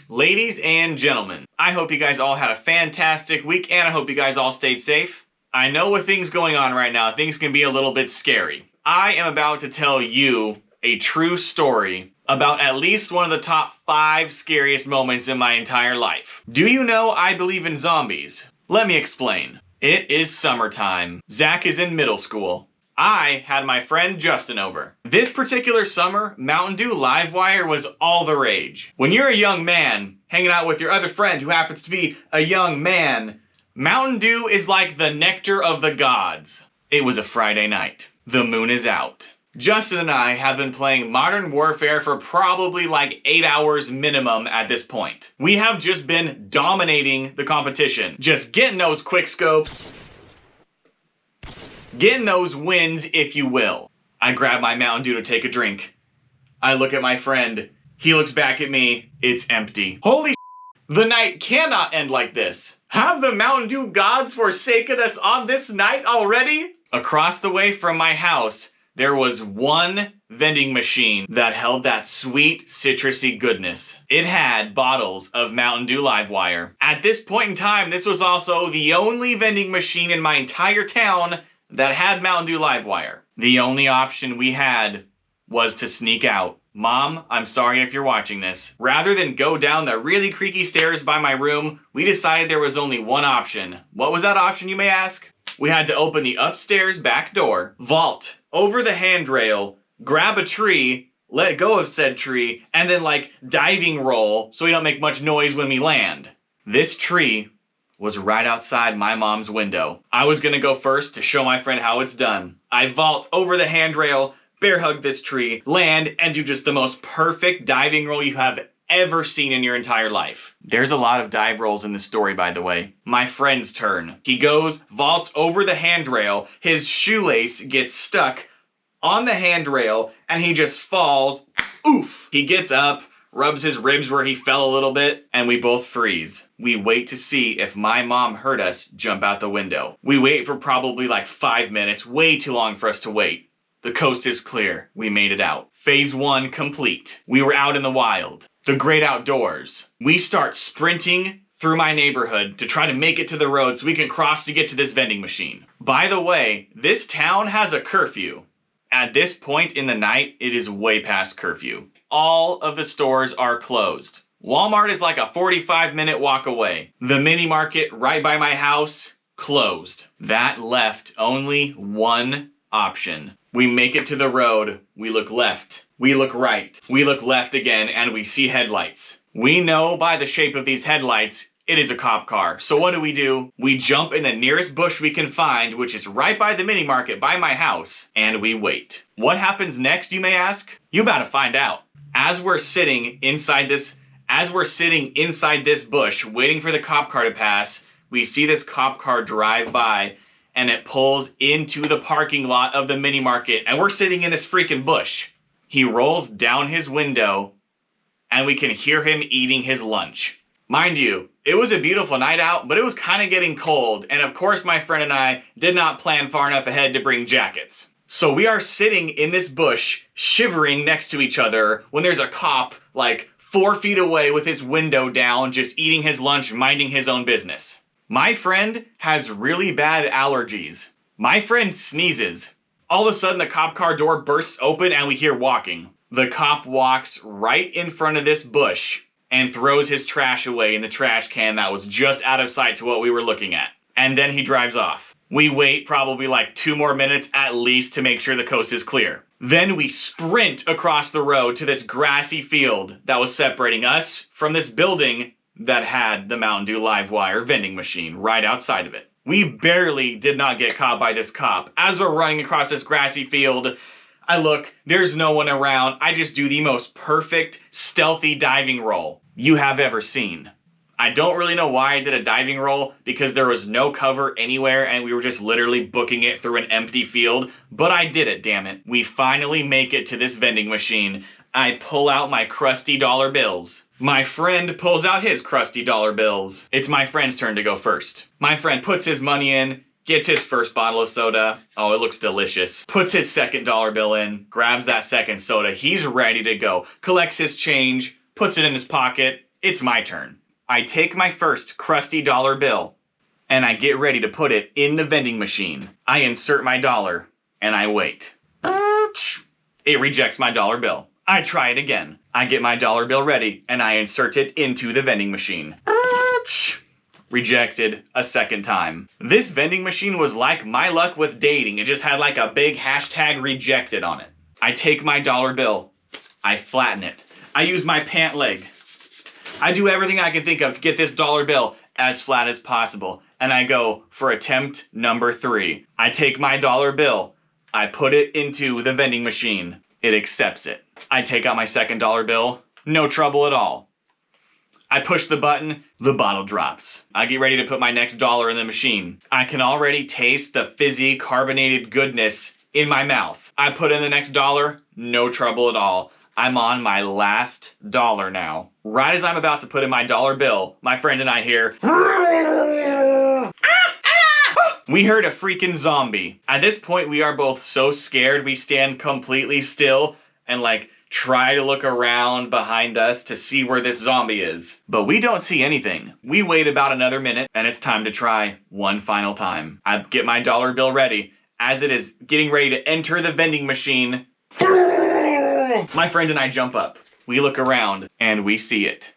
Ladies and gentlemen, I hope you guys all had a fantastic week and I hope you guys all stayed safe. I know with things going on right now, things can be a little bit scary. I am about to tell you a true story about at least one of the top 5 scariest moments in my entire life. Do you know I believe in zombies? Let me explain. It is summertime. Zach is in middle school. I had my friend Justin over. This particular summer, Mountain Dew Livewire was all the rage. When you're a young man hanging out with your other friend who happens to be a young man, Mountain Dew is like the nectar of the gods. It was a Friday night. The moon is out. Justin and I have been playing Modern Warfare for probably like 8 hours minimum at this point. We have just been dominating the competition. Just getting those quick scopes. Getting those wins, if you will. I grab my Mountain Dew to take a drink. I look at my friend. He looks back at me. It's empty. Holy shit. The night cannot end like this. Have the Mountain Dew gods forsaken us on this night already? Across the way from my house, there was one vending machine that held that sweet, citrusy goodness. It had bottles of Mountain Dew Livewire. At this point in time, this was also the only vending machine in my entire town that had Mountain Dew Livewire. The only option we had was to sneak out. Mom, I'm sorry if you're watching this. Rather than go down the really creaky stairs by my room, we decided there was only one option. What was that option, you may ask? We had to open the upstairs back door, vault over the handrail, grab a tree, let go of said tree, and then diving roll so we don't make much noise when we land. This tree was right outside my mom's window. I was gonna go first to show my friend how it's done. I vault over the handrail, bear hug this tree, land, and do just the most perfect diving roll you have ever seen in your entire life. There's a lot of dive rolls in this story, by the way. My friend's turn. He goes, vaults over the handrail, his shoelace gets stuck on the handrail, and he just falls. Oof! He gets up, rubs his ribs where he fell a little bit, and we both freeze. We wait to see if my mom heard us jump out the window. We wait for probably 5 minutes, way too long for us to wait. The coast is clear. We made it out. Phase 1 complete. We were out in the wild. The great outdoors. We start sprinting through my neighborhood to try to make it to the road so we can cross to get to this vending machine. By the way, this town has a curfew. At this point in the night, it is way past curfew. All of the stores are closed. Walmart is like a 45-minute walk away. The mini market right by my house, closed. That left only one option. We make it to the road, we look left, we look right, we look left again, and we see headlights. We know by the shape of these headlights, it is a cop car. So what do? We jump in the nearest bush we can find, which is right by the mini market by my house, and we wait. What happens next, you may ask? You about to find out. As we're sitting inside this bush, waiting for the cop car to pass, we see this cop car drive by, and it pulls into the parking lot of the mini market, and we're sitting in this freaking bush. He rolls down his window, and we can hear him eating his lunch. Mind you, it was a beautiful night out, but it was kind of getting cold, and of course my friend and I did not plan far enough ahead to bring jackets. So we are sitting in this bush, shivering next to each other, when there's a cop 4 feet away with his window down, just eating his lunch, minding his own business. My friend has really bad allergies. My friend sneezes. All of a sudden, the cop car door bursts open and we hear walking. The cop walks right in front of this bush and throws his trash away in the trash can that was just out of sight to what we were looking at. And then he drives off. We wait probably 2 more minutes at least to make sure the coast is clear. Then we sprint across the road to this grassy field that was separating us from this building that had the Mountain Dew Livewire vending machine right outside of it. We barely did not get caught by this cop. As we're running across this grassy field, I look, there's no one around. I just do the most perfect, stealthy diving roll you have ever seen. I don't really know why I did a diving roll, because there was no cover anywhere and we were just literally booking it through an empty field, but I did it, damn it. We finally make it to this vending machine. I pull out my crusty dollar bills. My friend pulls out his crusty dollar bills. It's my friend's turn to go first. My friend puts his money in, gets his first bottle of soda. Oh, it looks delicious. Puts his second dollar bill in, grabs that second soda. He's ready to go. Collects his change, puts it in his pocket, it's my turn. I take my first crusty dollar bill, and I get ready to put it in the vending machine. I insert my dollar, and I wait. It rejects my dollar bill. I try it again. I get my dollar bill ready, and I insert it into the vending machine. Rejected a second time. This vending machine was like my luck with dating. It just had like a big hashtag rejected on it. I take my dollar bill. I flatten it. I use my pant leg. I do everything I can think of to get this dollar bill as flat as possible. And I go for attempt number 3. I take my dollar bill. I put it into the vending machine. It accepts it. I take out my second dollar bill. No trouble at all. I push the button. The bottle drops. I get ready to put my next dollar in the machine. I can already taste the fizzy, carbonated goodness in my mouth. I put in the next dollar. No trouble at all. I'm on my last dollar now. Right as I'm about to put in my dollar bill, my friend and I hear, we heard a freaking zombie. At this point, we are both so scared, we stand completely still and like try to look around behind us to see where this zombie is. But we don't see anything. We wait about another minute and it's time to try one final time. I get my dollar bill ready. As it is getting ready to enter the vending machine, my friend and I jump up. We look around and we see it.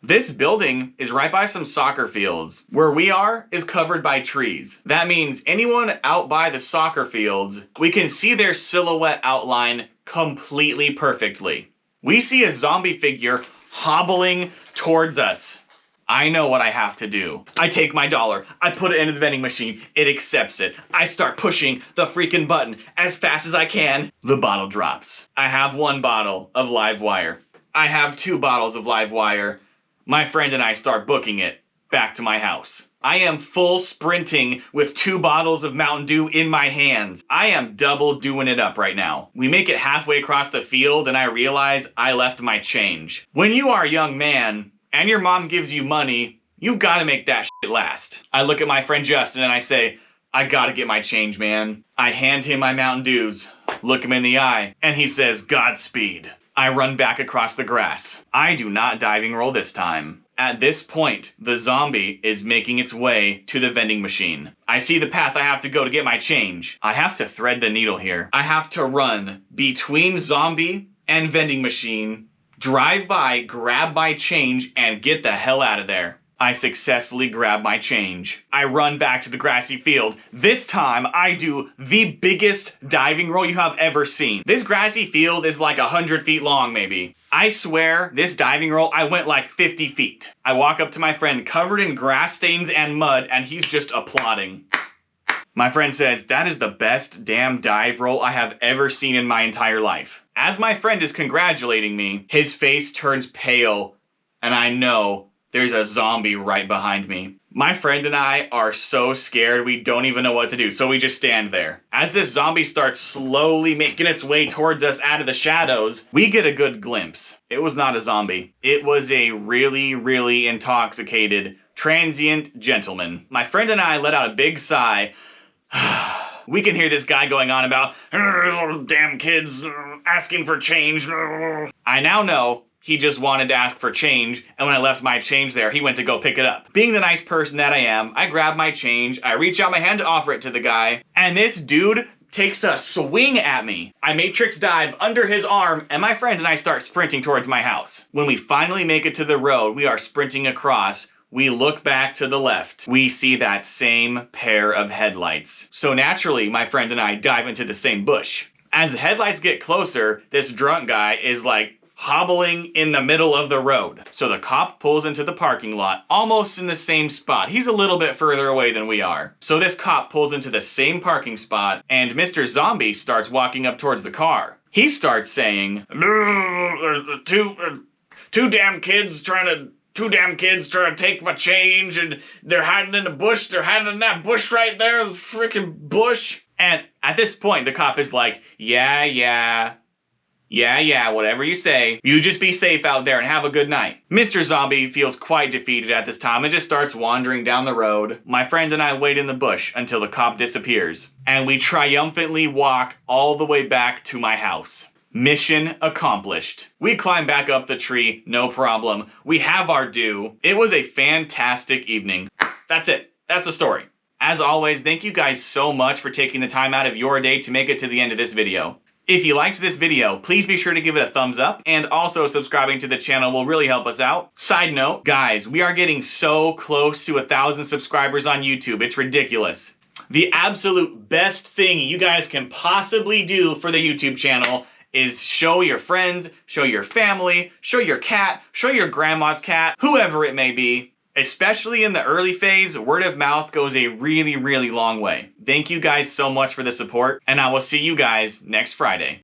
This building is right by some soccer fields. Where we are is covered by trees. That means anyone out by the soccer fields, we can see their silhouette outline completely perfectly. We see a zombie figure hobbling towards us. I know what I have to do. I take my dollar, I put it into the vending machine, it accepts it. I start pushing the freaking button as fast as I can. The bottle drops. I have 1 bottle of live wire. I have 2 bottles of live wire. My friend and I start booking it back to my house. I am full sprinting with 2 bottles of Mountain Dew in my hands. I am double doing it up right now. We make it halfway across the field and I realize I left my change. When you are a young man, and your mom gives you money, you gotta make that shit last. I look at my friend Justin and I say, I gotta get my change, man. I hand him my Mountain Dews, look him in the eye, and he says, Godspeed. I run back across the grass. I do not diving roll this time. At this point, the zombie is making its way to the vending machine. I see the path I have to go to get my change. I have to thread the needle here. I have to run between zombie and vending machine, drive by, grab my change, and get the hell out of there. I successfully grab my change. I run back to the grassy field. This time, I do the biggest diving roll you have ever seen. This grassy field is like 100 feet long, maybe. I swear, this diving roll, I went like 50 feet. I walk up to my friend covered in grass stains and mud, and he's just applauding. My friend says, that is the best damn dive roll I have ever seen in my entire life. As my friend is congratulating me, his face turns pale, and I know there's a zombie right behind me. My friend and I are so scared we don't even know what to do, so we just stand there. As this zombie starts slowly making its way towards us out of the shadows, we get a good glimpse. It was not a zombie. It was a really, really intoxicated, transient gentleman. My friend and I let out a big sigh. We can hear this guy going on about, damn kids asking for change. I now know he just wanted to ask for change, and when I left my change there, he went to go pick it up. Being the nice person that I am, I grab my change, I reach out my hand to offer it to the guy, and this dude takes a swing at me. I matrix dive under his arm, and my friend and I start sprinting towards my house. When we finally make it to the road, we are sprinting across. We look back to the left. We see that same pair of headlights. So naturally, my friend and I dive into the same bush. As the headlights get closer, this drunk guy is like hobbling in the middle of the road. So the cop pulls into the parking lot, almost in the same spot. He's a little bit further away than we are. So this cop pulls into the same parking spot, and Mr. Zombie starts walking up towards the car. He starts saying, two damn kids trying to take my change, and they're hiding in the bush. They're hiding in that bush right there, the freaking bush. And at this point, the cop is like, yeah, whatever you say. You just be safe out there and have a good night. Mr. Zombie feels quite defeated at this time and just starts wandering down the road. My friend and I wait in the bush until the cop disappears, and we triumphantly walk all the way back to my house. Mission accomplished. We climbed back up the tree, no problem. We have our due. It was a fantastic evening. That's it. That's the story. As always, thank you guys so much for taking the time out of your day to make it to the end of this video. If you liked this video, please be sure to give it a thumbs up, and also subscribing to the channel will really help us out. Side note, guys, we are getting so close to 1,000 subscribers on YouTube. It's ridiculous. The absolute best thing you guys can possibly do for the YouTube channel is show your friends, show your family, show your cat, show your grandma's cat, whoever it may be. Especially in the early phase, word of mouth goes a really, really long way. Thank you guys so much for the support, and I will see you guys next Friday.